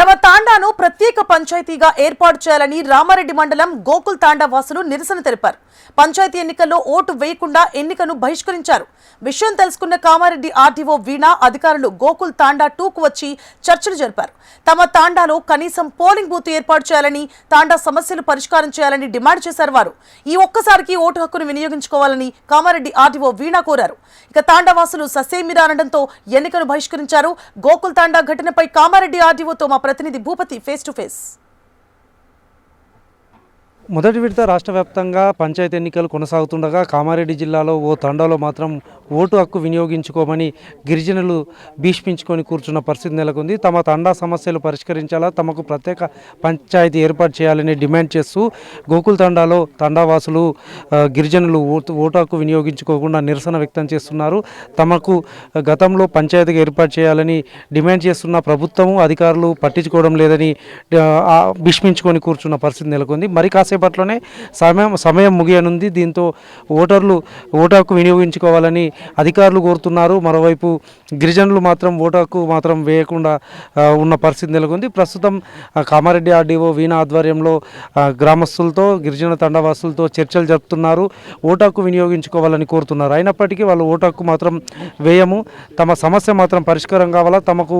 తమ తాండాను ప్రత్యేక పంచాయతీగా ఏర్పాటు చేయాలని రామారెడ్డి మండలం గోకుల్ తాండా వాసులు నిరసన తెలిపారు. పంచాయతీ ఎన్నికల్లో ఓటు వేయకుండా ఎన్నికను బహిష్కరించారు. విషయం తెలుసుకున్న కామారెడ్డి ఆర్డీఓ వీణా అధికారులు గోకుల్ తాండా 2కు వచ్చి చర్చలు జరిపారు. తమ తాండాలో కనీసం పోలింగ్ బూత్ ఏర్పాటు చేయాలని, తాండా సమస్యలు పరిష్కారం చేయాలని డిమాండ్ చేశారు. వారు ఈ ఒక్కసారికి ఓటు హక్కును వినియోగించుకోవాలని కామారెడ్డి ఆర్డీఓ వీణా కోరారు. ఇక తాండా వాసులు ససేమిరా అనడంతో ఎన్నికను బహిష్కరించారు. గోకుల్ తాండా ఘటనపై కామారెడ్డి ఆర్డీఓతో మా ప్రతినిధి భూపతి ఫేస్ టు ఫేస్. మొదటి విడత రాష్ట్ర వ్యాప్తంగా పంచాయతీ ఎన్నికలు కొనసాగుతుండగా కామారెడ్డి జిల్లాలో ఓ తండాలో మాత్రం ఓటు హక్కు వినియోగించుకోమని గిరిజనులు భీష్మించుకొని కూర్చున్న పరిస్థితి నెలకొంది. తమ తండా సమస్యలు పరిష్కరించాలా, తమకు ప్రత్యేక పంచాయతీ ఏర్పాటు చేయాలని డిమాండ్ చేస్తూ గోకుల్ తండాలో తండావాసులు గిరిజనులు ఓటు హక్కు వినియోగించుకోకుండా నిరసన వ్యక్తం చేస్తున్నారు. తమకు గతంలో పంచాయతీగా ఏర్పాటు చేయాలని డిమాండ్ చేస్తున్న ప్రభుత్వము అధికారులు పట్టించుకోవడం లేదని భీష్మించుకొని కూర్చున్న పరిస్థితి నెలకొంది. మరి కాసేపట్లోనే సమయం ముగియనుంది. దీంతో ఓటర్లు ఓటు హక్కు వినియోగించుకోవాలని అధికారులు కోరుతున్నారు. మరోవైపు గిరిజనులు మాత్రం ఓటు హక్కు మాత్రం వేయకుండా ఉన్న పరిస్థితి నెలకొంది. ప్రస్తుతం కామారెడ్డి ఆర్డీఓ వీణా ఆధ్వర్యంలో గ్రామస్తులతో గిరిజన తండావాసులతో చర్చలు జరుపుతున్నారు. ఓటు హక్కు వినియోగించుకోవాలని కోరుతున్నారు. అయినప్పటికీ వాళ్ళు ఓటు హక్కు మాత్రం వేయము, తమ సమస్య మాత్రం పరిష్కారం కావాలా, తమకు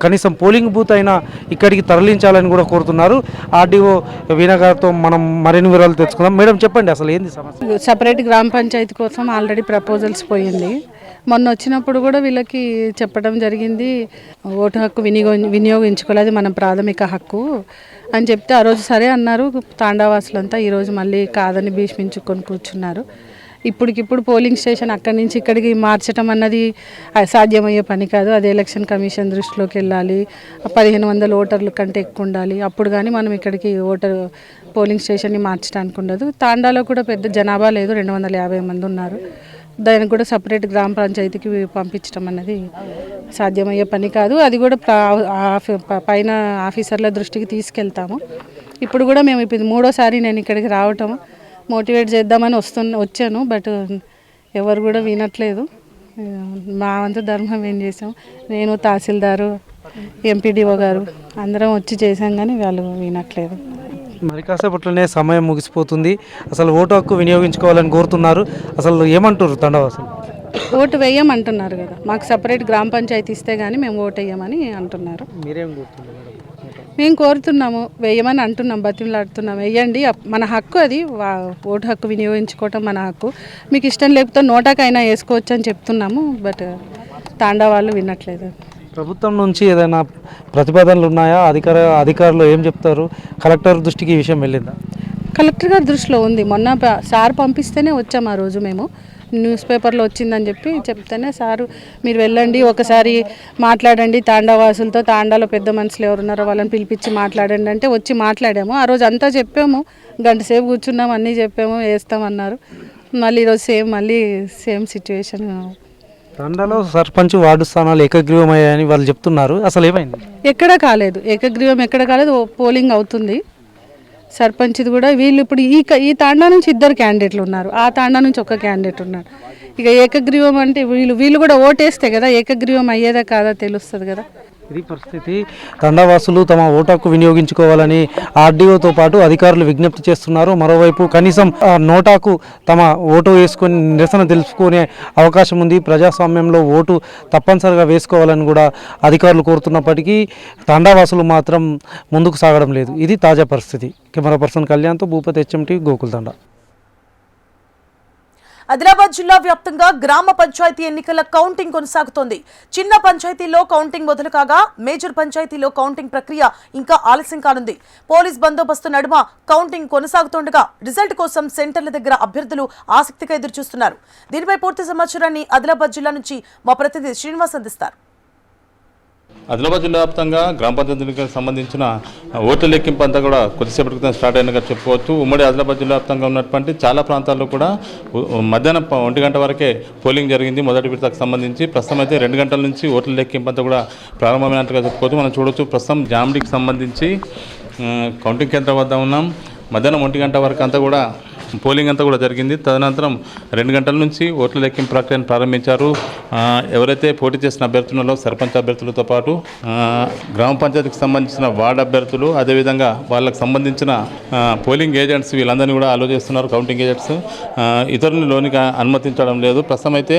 కనీసం పోలింగ్ బూత్ అయినా ఇక్కడికి తరలించాలని కూడా కోరుతున్నారు. ఆర్డీఓ వీణా గారితో మనం మరిన్ని వివరాలు తెచ్చుకుందాం. మేడం చెప్పండి, అసలు ఏంది సమస్య? సపరేట్ గ్రామ పంచాయతీ కోసం ఆల్రెడీ ప్రపోజల్స్ పోయింది. మొన్న వచ్చినప్పుడు కూడా వీళ్ళకి చెప్పడం జరిగింది, ఓటు హక్కు వినియోగించుకోవాలి, అది మన ప్రాథమిక హక్కు అని చెప్తే ఆ రోజు సరే అన్నారు తాండావాసులంతా. ఈరోజు మళ్ళీ కాదని భీష్మించుకొని కూర్చున్నారు. ఇప్పటికిప్పుడు పోలింగ్ స్టేషన్ అక్కడి నుంచి ఇక్కడికి మార్చడం అన్నది సాధ్యమయ్యే పని కాదు. అది ఎలక్షన్ కమిషన్ దృష్టిలోకి వెళ్ళాలి. 1500 ఓటర్ల కంటే ఎక్కువ ఉండాలి. అప్పుడు కానీ మనం ఇక్కడికి పోలింగ్ స్టేషన్ని మార్చడానికి ఉండదు. తాండాలో కూడా పెద్ద జనాభా లేదు, 250 మంది ఉన్నారు. దానికి కూడా సపరేట్ గ్రామ పంచాయతీకి పంపించడం అన్నది సాధ్యమయ్యే పని కాదు. అది కూడా పైన ఆఫీసర్ల దృష్టికి తీసుకెళ్తాము. ఇప్పుడు కూడా మేము ఇప్పుడు 3వ నేను ఇక్కడికి రావటం మోటివేట్ చేద్దామని వచ్చాను. బట్ ఎవరు కూడా వినట్లేదు. మా వంతు ధర్మం ఏం చేసాం, నేను తహసీల్దారు ఎంపీడీఓ గారు అందరం వచ్చి చేసాం కానీ వాళ్ళు వినట్లేదు. మరి కాసేపట్లోనే సమయం ముగిసిపోతుంది. అసలు ఓటు హక్కు వినియోగించుకోవాలని కోరుతున్నారు. అసలు ఏమంటారు తండావాసులు? ఓటు వేయమంటున్నారు కదా, మాకు సపరేట్ గ్రామ పంచాయతీ ఇస్తే కానీ మేము ఓటు వేయమని అంటున్నారు. మీరేం కోరుతున్నారు? మేము కోరుతున్నాము, వేయమని అంటున్నాం, బతిమలాడుతున్నాం. వేయండి, మన హక్కు అది. ఓటు హక్కు వినియోగించుకోవటం మన హక్కు. మీకు ఇష్టం లేకపోతే నోటాకైనా వేసుకోవచ్చు అని చెప్తున్నాము. బట్ తాండా వాళ్ళు వినట్లేదు. ప్రభుత్వం నుంచి ఏదైనా ప్రతిపాదనలు ఉన్నాయా? అధికారులు ఏం చెప్తారు? కలెక్టర్ దృష్టికి ఈ విషయం వెళ్ళిందా? కలెక్టర్ గారి దృష్టిలో ఉంది. మొన్న సార్ పంపిస్తేనే వచ్చాము. ఆ రోజు మేము న్యూస్ పేపర్లో వచ్చిందని చెప్తేనే సారు మీరు వెళ్ళండి, ఒకసారి మాట్లాడండి తాండావాసులతో, తాండాలో పెద్ద మనుషులు ఎవరున్నారో వాళ్ళని పిలిపించి మాట్లాడండి అంటే వచ్చి మాట్లాడాము. ఆ రోజు అంతా చెప్పాము, గంట సేపు కూర్చున్నాము, అన్నీ చెప్పాము, వేస్తామన్నారు. మళ్ళీ ఈరోజు సేమ్ సిచ్యువేషన్. తండాలో సర్పంచ్ వార్డు స్థానాలు ఏకగ్రీవమయ్యాయని వాళ్ళు చెప్తున్నారు. అసలు ఏమైంది? ఎక్కడా కాలేదు, ఏకగ్రీవం ఎక్కడ కాలేదు. పోలింగ్ అవుతుంది సర్పంచ్ది కూడా. వీళ్ళు ఇప్పుడు ఈ తాండా నుంచి 2 క్యాండిడేట్లు ఉన్నారు, ఆ తాండా నుంచి 1 క్యాండిడేట్ ఉన్నారు. ఇక ఏకగ్రీవం అంటే వీళ్ళు కూడా ఓటేస్తే కదా ఏకగ్రీవం అయ్యేదా కాదా తెలుస్తుంది కదా. ఇది పరిస్థితి. తండావాసులు తమ ఓటు హక్కు వినియోగించుకోవాలని ఆర్డీఓతో పాటు అధికారులు విజ్ఞప్తి చేస్తున్నారు. మరోవైపు కనీసం నోటాకు తమ ఓటు వేసుకొని నిరసన తెలుసుకునే అవకాశం ఉంది. ప్రజాస్వామ్యంలో ఓటు తప్పనిసరిగా వేసుకోవాలని కూడా అధికారులు కోరుతున్నప్పటికీ తండావాసులు మాత్రం ముందుకు సాగడం లేదు. ఇది తాజా పరిస్థితి. కెమెరా పర్సన్ కళ్యాణ్తో భూపతి, హెచ్ఎంటీ, గోకుల్ తండా. ఆదిలాబాద్ జిల్లా వ్యాప్తంగా గ్రామ పంచాయతీ ఎన్నికల కౌంటింగ్ కొనసాగుతోంది. చిన్న పంచాయతీల్లో కౌంటింగ్ మొదలు కాగా మేజర్ పంచాయతీలో కౌంటింగ్ ప్రక్రియ ఇంకా ఆలస్యం కానుంది. పోలీస్ బందోబస్తు నడుమ కౌంటింగ్ కొనసాగుతుండగా రిజల్ట్ కోసం సెంటర్ల దగ్గర అభ్యర్థులు ఆసక్తిగా ఎదురుచూస్తున్నారు. దీనిపై పూర్తి సమాచారాన్ని ఆదిలాబాద్ జిల్లా నుంచి మా ప్రతినిధి శ్రీనివాస్ అందిస్తారు. ఆదిలాబాద్ జిల్లా వ్యాప్తంగా గ్రామ పంచాయతీలకు సంబంధించిన ఓట్ల లెక్కింపు అంతా కూడా కొద్దిసేపటి క్రితం స్టార్ట్ అయినగా చెప్పుకోవచ్చు. ఉమ్మడి ఆదిలాబాద్ జిల్లా వ్యాప్తంగా ఉన్నటువంటి చాలా ప్రాంతాల్లో కూడా మధ్యాహ్నం 1 గంట వరకే పోలింగ్ జరిగింది. మొదటి విడతకు సంబంధించి ప్రస్తుతం అయితే 2 గంటల నుంచి ఓట్ల లెక్కింపు అంతా కూడా ప్రారంభమైనట్టుగా చెప్పుకోవచ్చు. మనం చూడవచ్చు, ప్రస్తుతం జామ్డీకి సంబంధించి కౌంటింగ్ కేంద్రం వద్ద ఉన్నాం. మధ్యాహ్నం 1 గంట వరకు అంతా కూడా పోలింగ్ అంతా కూడా జరిగింది. తదనంతరం 2 గంటల నుంచి ఓట్ల లెక్కింపు ప్రక్రియను ప్రారంభించారు. ఎవరైతే పోటీ చేసిన అభ్యర్థులలో సర్పంచ్ అభ్యర్థులతో పాటు గ్రామ పంచాయతీకి సంబంధించిన వార్డు అభ్యర్థులు, అదేవిధంగా వాళ్ళకు సంబంధించిన పోలింగ్ ఏజెంట్స్ వీళ్ళందరినీ కూడా అలో చేస్తున్నారు. కౌంటింగ్ ఏజెంట్స్ ఇతరులను లోనికి అనుమతించడం లేదు. ప్రస్తుతం అయితే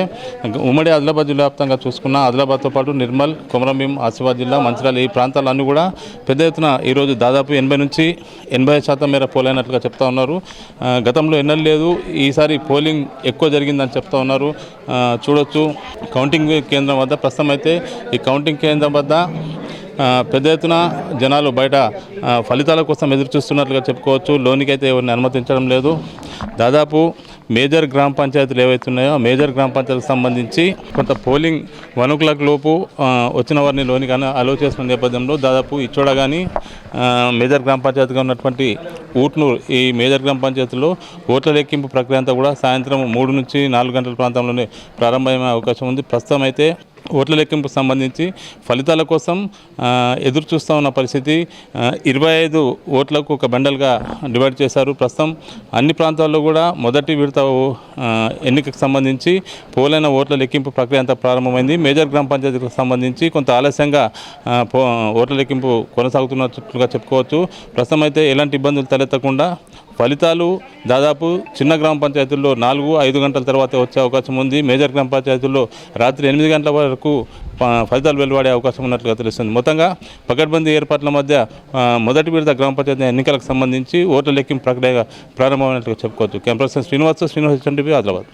ఉమ్మడి ఆదిలాబాద్ జిల్లా వ్యాప్తంగా చూసుకున్న ఆదిలాబాద్తో పాటు నిర్మల్, కొమరంభీం, ఆసిఫాబాద్ జిల్లా, మంచిర్యాల ఈ ప్రాంతాలన్నీ కూడా పెద్ద ఎత్తున ఈరోజు దాదాపు 80 నుంచి 85% మేర పోలైనట్లుగా చెప్తా ఉన్నారు. గతంలో ఎన్నడూ లేదు, ఈసారి పోలింగ్ ఎక్కువ జరిగిందని చెప్తా ఉన్నారు. చూడొచ్చు కౌంటింగ్ కేంద్రం వద్ద ప్రస్తుతం అయితే ఈ కౌంటింగ్ కేంద్రం వద్ద పెద్ద ఎత్తున జనాలు బయట ఫలితాల కోసం ఎదురు చూస్తున్నట్లుగా చెప్పుకోవచ్చు. లోనికైతే ఎవరిని అనుమతించడం లేదు. దాదాపు మేజర్ గ్రామ పంచాయతీలు ఏవైతే ఉన్నాయో మేజర్ గ్రామ పంచాయతీలకు సంబంధించి కొంత పోలింగ్ 1 o'clock లోపు వచ్చిన వారిని లోనికి అలో చేసిన నేపథ్యంలో దాదాపు ఇచ్చోడ కానీ మేజర్ గ్రామ పంచాయతీగా ఉన్నటువంటి ఊట్నూరు ఈ మేజర్ గ్రామ పంచాయతీలో ఓట్ల లెక్కింపు ప్రక్రియ అంతా కూడా సాయంత్రం 3 నుంచి 4 గంటల ప్రాంతంలోనే ప్రారంభమయ్యే అవకాశం ఉంది. ప్రస్తుతం అయితే ఓట్ల లెక్కింపుకు సంబంధించి ఫలితాల కోసం ఎదురు చూస్తూ ఉన్న పరిస్థితి. 25 ఓట్లకు ఒక బండల్గా డివైడ్ చేశారు. ప్రస్తుతం అన్ని ప్రాంతాల్లో కూడా మొదటి విడత ఎన్నికకు సంబంధించి పోలైన ఓట్ల లెక్కింపు ప్రక్రియ అంతా ప్రారంభమైంది. మేజర్ గ్రామ పంచాయతీలకు సంబంధించి కొంత ఆలస్యంగా ఓట్ల లెక్కింపు కొనసాగుతున్నట్లుగా చెప్పుకోవచ్చు. ప్రస్తుతం అయితే ఎలాంటి ఇబ్బందులు తలెత్తకుండా ఫలితాలు దాదాపు చిన్న గ్రామ పంచాయతీల్లో 4-5 గంటల తర్వాత వచ్చే అవకాశం ఉంది. మేజర్ గ్రామ పంచాయతీల్లో రాత్రి 8 గంటల వరకు ఫలితాలు వెలువడే అవకాశం ఉన్నట్లుగా తెలుస్తుంది. మొత్తంగా పకడ్బందీ ఏర్పాట్ల మధ్య మొదటి విడత గ్రామ పంచాయతీ ఎన్నికలకు సంబంధించి ఓట్ల లెక్కింపు ప్రక్రియ ప్రారంభమైనట్లుగా చెప్పుకోవచ్చు. Camera person Srinivas TV Adilabad.